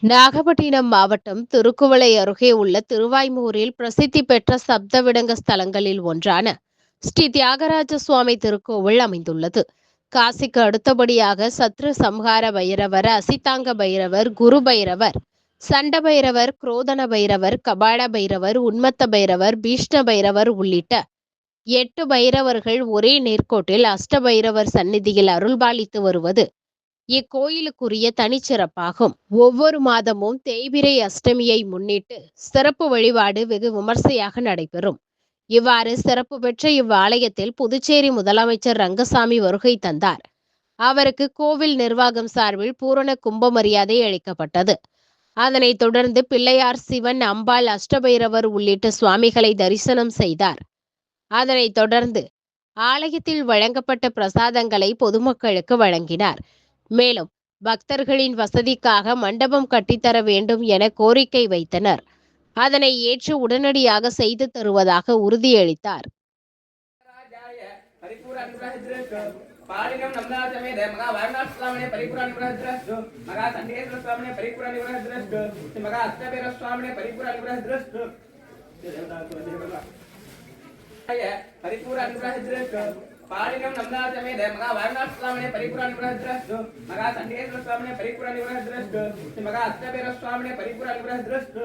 நாகப்பட்டினம் மாவட்டம் திருக்குவளை அருகே உள்ள திருவாய்மூரில் பிரசித்தி பெற்ற சப்தவிடங்க ஸ்தலங்களில் ஒன்றான ஸ்ரீ தியாகராஜ சுவாமி திருக்கோவில் அமைந்துள்ளது. காசிக்கு அடுத்தபடியாக சத்ரு சம்ஹார பைரவர், அசிதாங்க பைரவர், குரு பைரவர், சண்ட பைரவர், குரோதன பைரவர், கபாட பைரவர், உன்மத்த பைரவர், பீஷ்ண பைரவர் உள்ளிட்ட 8 பைரவர்கள் ஒரே நேர்கோட்டில் அஷ்ட பைரவர் சந்நிதியில் அருள்பாலித்து வருவது இக்கோயிலுக்குரிய தனிச்சிறப்பாகும். ஒவ்வொரு மாதமும் தேய்பிறை அஷ்டமியை முன்னிட்டு சிறப்பு வழிபாடு வெகு விமர்சையாக நடைபெறும். இவ்வாறு சிறப்பு பெற்ற இவ்வாலயத்தில் புதுச்சேரி முதலமைச்சர் ரங்கசாமி வருகை தந்தார். அவருக்கு கோவில் நிர்வாகம் சார்பில் பூரண கும்ப மரியாதை அளிக்கப்பட்டது. அதனைத் தொடர்ந்து பிள்ளையார், சிவன், அம்பாள், அஷ்டபைரவர் உள்ளிட்ட சுவாமிகளை தரிசனம் செய்தார். அதனைத் தொடர்ந்து ஆலயத்தில் வழங்கப்பட்ட பிரசாதங்களை பொதுமக்களுக்கு வழங்கினார். மேலும் பக்தர்களின் வசதிக்காக மண்டபம் கட்டித்தர வேண்டும் என கோரிக்கை வைத்தனர். அதனை ஏற்று உடனடியாக செய்து தருவதாக உறுதியளித்தார். पालिकं नमनाचमे मगा वारणास्वामिने परिपुरानुग्रहद्रष्टु मगा संडेश्वरस्वामिने परिपुरानुग्रहद्रष्टु मगा अष्टभैरवस्वामिने परिपुरानुग्रहद्रष्टु